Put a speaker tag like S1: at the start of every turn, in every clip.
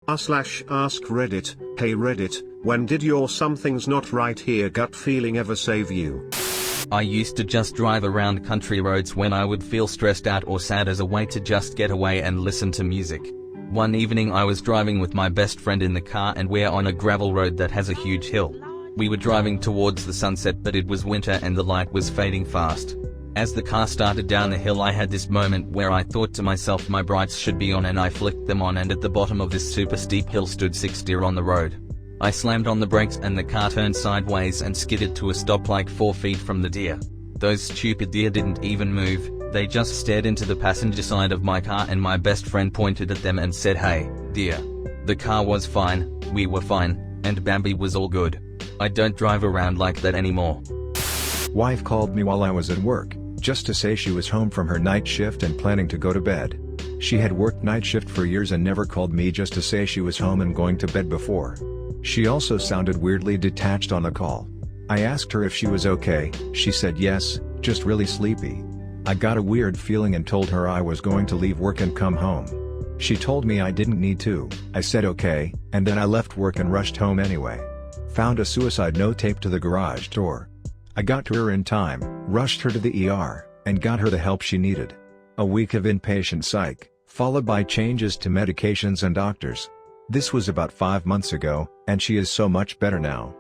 S1: r/AskReddit, hey Reddit, when did your something's not right here gut feeling ever save you?
S2: I used to just drive around country roads when I would feel stressed out or sad as a way to just get away and listen to music. One evening I was driving with my best friend in the car and we're on a gravel road that has a huge hill. We were driving towards the sunset but it was winter and the light was fading fast. As the car started down the hill I had this moment where I thought to myself my brights should be on, and I flicked them on, and at the bottom of this super steep hill stood 6 deer on the road. I slammed on the brakes and the car turned sideways and skidded to a stop like 4 feet from the deer. Those stupid deer didn't even move, they just stared into the passenger side of my car, and my best friend pointed at them and said, "Hey, deer." The car was fine, we were fine, and Bambi was all good. I don't drive around like that anymore.
S3: Wife called me while I was at work, just to say she was home from her night shift and planning to go to bed. She had worked night shift for years and never called me just to say she was home and going to bed before. She also sounded weirdly detached on the call. I asked her if she was okay, she said yes, just really sleepy. I got a weird feeling and told her I was going to leave work and come home. She told me I didn't need to. I said okay, and then I left work and rushed home anyway. Found a suicide note taped to the garage door. I got to her in time, rushed her to the ER, and got her the help she needed. A week of inpatient psych, followed by changes to medications and doctors. This was about 5 months ago, and she is so much better now.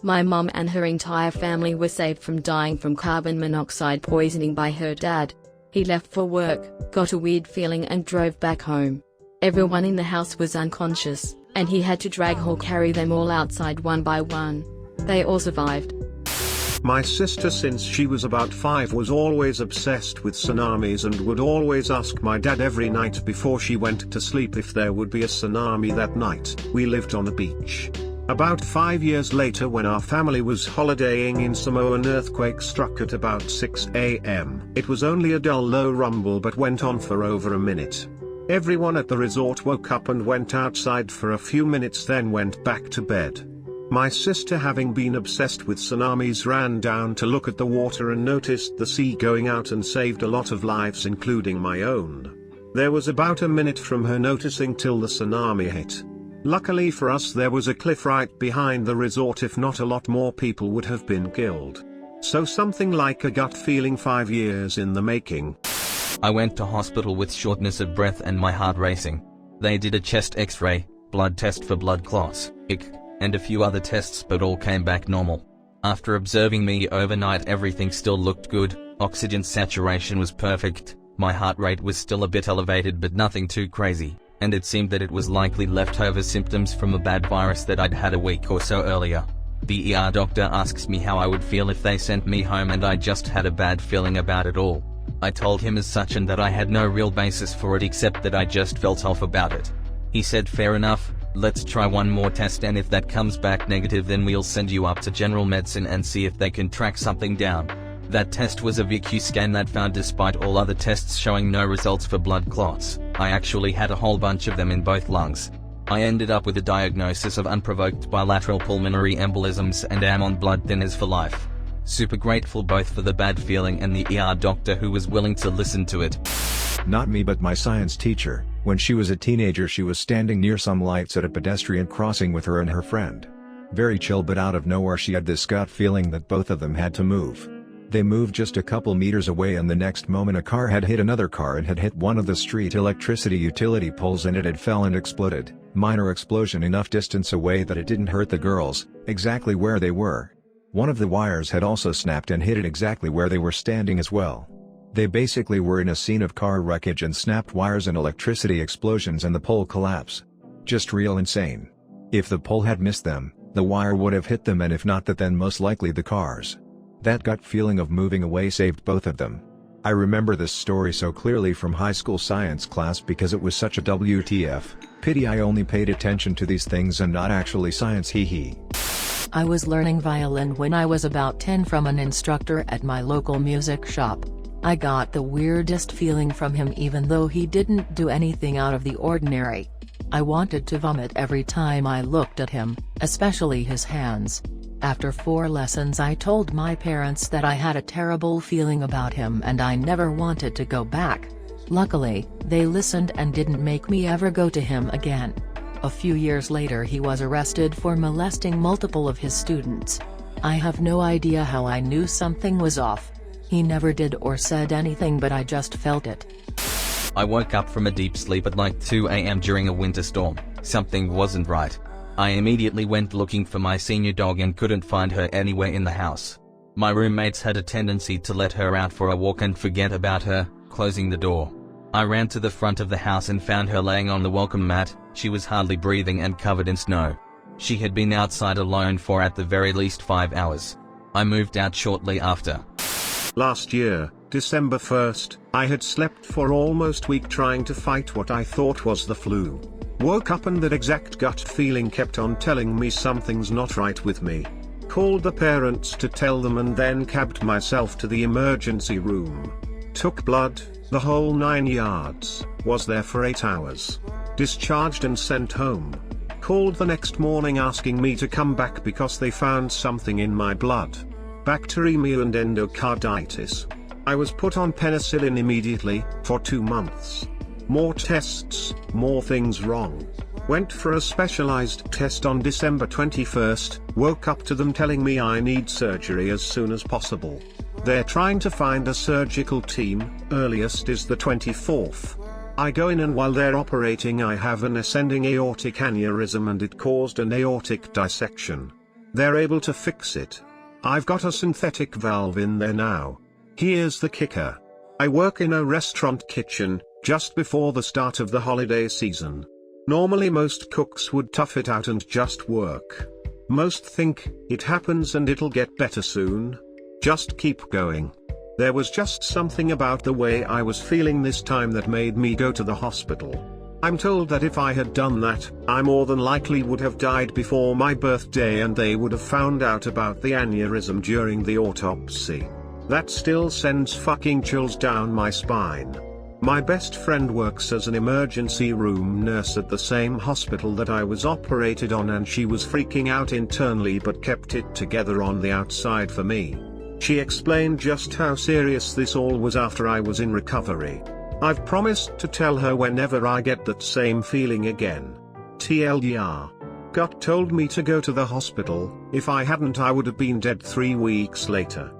S4: My mom and her entire family were saved from dying from carbon monoxide poisoning by her dad. He left for work, got a weird feeling and drove back home. Everyone in the house was unconscious, and he had to drag or carry them all outside one by one. They all survived.
S1: My sister, since she was about 5, was always obsessed with tsunamis and would always ask my dad every night before she went to sleep if there would be a tsunami that night. We lived on a beach. About 5 years later, when our family was holidaying in Samoa, an earthquake struck at about 6 a.m. It was only a dull low rumble but went on for over a minute. Everyone at the resort woke up and went outside for a few minutes, then went back to bed. My sister, having been obsessed with tsunamis, ran down to look at the water and noticed the sea going out and saved a lot of lives, including my own. There was about a minute from her noticing till the tsunami hit. Luckily for us, there was a cliff right behind the resort. If not, a lot more people would have been killed. So something like a gut feeling, 5 years in the making.
S2: I went to hospital with shortness of breath and my heart racing. They did a chest x-ray, blood test for blood clots, and a few other tests, but all came back normal. After observing me overnight, everything still looked good, oxygen saturation was perfect, my heart rate was still a bit elevated but nothing too crazy, and it seemed that it was likely leftover symptoms from a bad virus that I'd had a week or so earlier. The ER doctor asks me how I would feel if they sent me home, and I just had a bad feeling about it all. I told him as such, and that I had no real basis for it except that I just felt off about it. He said, "Fair enough, let's try one more test, and if that comes back negative then we'll send you up to general medicine and see if they can track something down." That test was a VQ scan that found, despite all other tests showing no results for blood clots, I actually had a whole bunch of them in both lungs. I ended up with a diagnosis of unprovoked bilateral pulmonary embolisms and am on blood thinners for life. Super grateful both for the bad feeling and the ER doctor who was willing to listen to it.
S3: Not me, but my science teacher. When she was a teenager, she was standing near some lights at a pedestrian crossing with her and her friend. Very chill, but out of nowhere she had this gut feeling that both of them had to move. They moved just a couple meters away, and the next moment a car had hit another car and had hit one of the street electricity utility poles, and it had fell and exploded. Minor explosion enough distance away that it didn't hurt the girls, exactly where they were. One of the wires had also snapped and hit it exactly where they were standing as well. They basically were in a scene of car wreckage and snapped wires and electricity explosions and the pole collapse. Just real insane. If the pole had missed them, the wire would have hit them, and if not that, then most likely the cars. That gut feeling of moving away saved both of them. I remember this story so clearly from high school science class because it was such a WTF. Pity I only paid attention to these things and not actually science, hee hee.
S5: I was learning violin when I was about 10 from an instructor at my local music shop. I got the weirdest feeling from him, even though he didn't do anything out of the ordinary. I wanted to vomit every time I looked at him, especially his hands. After 4 lessons I told my parents that I had a terrible feeling about him and I never wanted to go back. Luckily, they listened and didn't make me ever go to him again. A few years later he was arrested for molesting multiple of his students. I have no idea how I knew something was off. He never did or said anything, but I just felt it.
S2: I woke up from a deep sleep at like 2 a.m. during a winter storm. Something wasn't right. I immediately went looking for my senior dog and couldn't find her anywhere in the house. My roommates had a tendency to let her out for a walk and forget about her, closing the door. I ran to the front of the house and found her laying on the welcome mat. She was hardly breathing and covered in snow. She had been outside alone for at the very least 5 hours. I moved out shortly after.
S1: Last year, December 1st, I had slept for almost a week trying to fight what I thought was the flu. Woke up and that exact gut feeling kept on telling me something's not right with me. Called the parents to tell them and then cabbed myself to the emergency room. Took blood, the whole 9 yards, was there for 8 hours. Discharged and sent home. Called the next morning asking me to come back because they found something in my blood. Bacteremia and endocarditis. I was put on penicillin immediately, for 2 months. More tests, more things wrong. Went for a specialized test on December 21st, woke up to them telling me I need surgery as soon as possible. They're trying to find a surgical team, earliest is the 24th. I go in and while they're operating I have an ascending aortic aneurysm and it caused an aortic dissection. They're able to fix it. I've got a synthetic valve in there now. Here's the kicker. I work in a restaurant kitchen, just before the start of the holiday season. Normally most cooks would tough it out and just work. Most think, it happens and it'll get better soon. Just keep going. There was just something about the way I was feeling this time that made me go to the hospital. I'm told that if I had done that, I more than likely would have died before my birthday and they would have found out about the aneurysm during the autopsy. That still sends fucking chills down my spine. My best friend works as an emergency room nurse at the same hospital that I was operated on and she was freaking out internally but kept it together on the outside for me. She explained just how serious this all was after I was in recovery. I've promised to tell her whenever I get that same feeling again. TLDR. Gut told me to go to the hospital, if I hadn't I would have been dead 3 weeks later.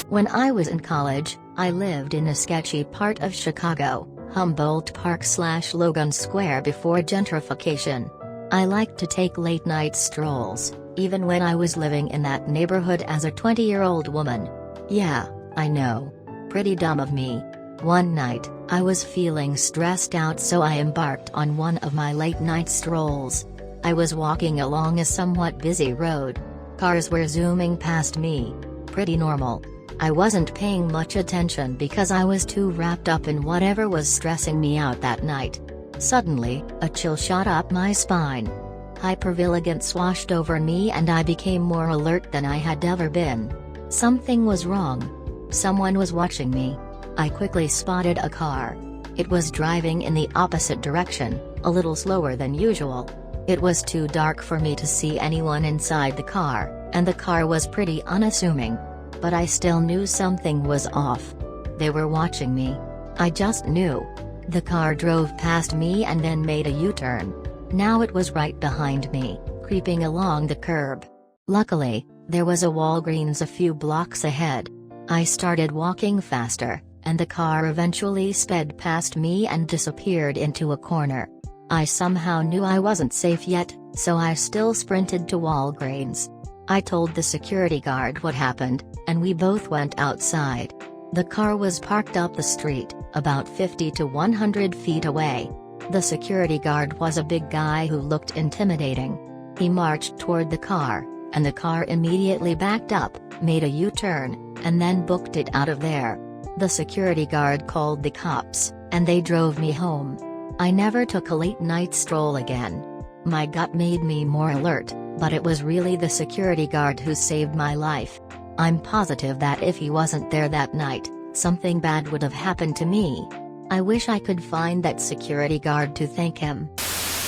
S6: When I was in college, I lived in a sketchy part of Chicago, Humboldt Park/Logan Square before gentrification. I liked to take late-night strolls, even when I was living in that neighborhood as a 20-year-old woman. Yeah, I know. Pretty dumb of me. One night, I was feeling stressed out so I embarked on one of my late-night strolls. I was walking along a somewhat busy road. Cars were zooming past me. Pretty normal. I wasn't paying much attention because I was too wrapped up in whatever was stressing me out that night. Suddenly, a chill shot up my spine. Hypervigilance washed over me and I became more alert than I had ever been. Something was wrong. Someone was watching me. I quickly spotted a car. It was driving in the opposite direction, a little slower than usual. It was too dark for me to see anyone inside the car, and the car was pretty unassuming. But I still knew something was off. They were watching me. I just knew. The car drove past me and then made a U-turn. Now it was right behind me, creeping along the curb. Luckily, there was a Walgreens a few blocks ahead. I started walking faster, and the car eventually sped past me and disappeared into a corner. I somehow knew I wasn't safe yet, so I still sprinted to Walgreens. I told the security guard what happened, and we both went outside. The car was parked up the street, about 50 to 100 feet away. The security guard was a big guy who looked intimidating. He marched toward the car, and the car immediately backed up, made a U-turn, and then booked it out of there. The security guard called the cops, and they drove me home. I never took a late-night stroll again. My gut made me more alert, but it was really the security guard who saved my life. I'm positive that if he wasn't there that night, something bad would have happened to me. I wish I could find that security guard to thank him.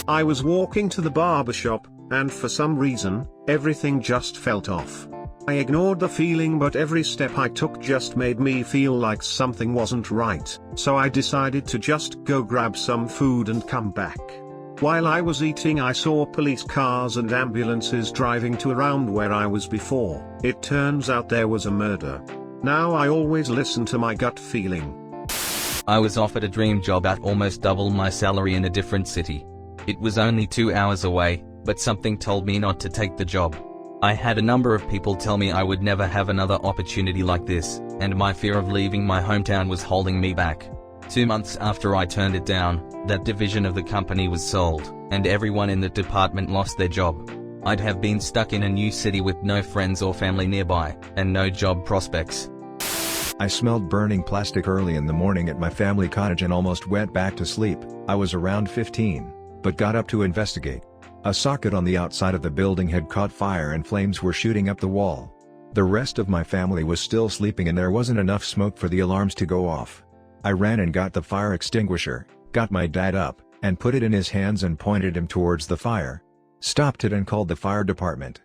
S1: I was walking to the barbershop, and for some reason, everything just felt off. I ignored the feeling but every step I took just made me feel like something wasn't right, so I decided to just go grab some food and come back. While I was eating, I saw police cars and ambulances driving to around where I was before. It turns out there was a murder. Now I always listen to my gut feeling.
S2: I was offered a dream job at almost double my salary in a different city. It was only 2 hours away, but something told me not to take the job. I had a number of people tell me I would never have another opportunity like this, and my fear of leaving my hometown was holding me back. 2 months after I turned it down, that division of the company was sold, and everyone in the department lost their job. I'd have been stuck in a new city with no friends or family nearby, and no job prospects.
S3: I smelled burning plastic early in the morning at my family cottage and almost went back to sleep. I was around 15, but got up to investigate. A socket on the outside of the building had caught fire and flames were shooting up the wall. The rest of my family was still sleeping and there wasn't enough smoke for the alarms to go off. I ran and got the fire extinguisher, got my dad up, and put it in his hands and pointed him towards the fire. Stopped it and called the fire department.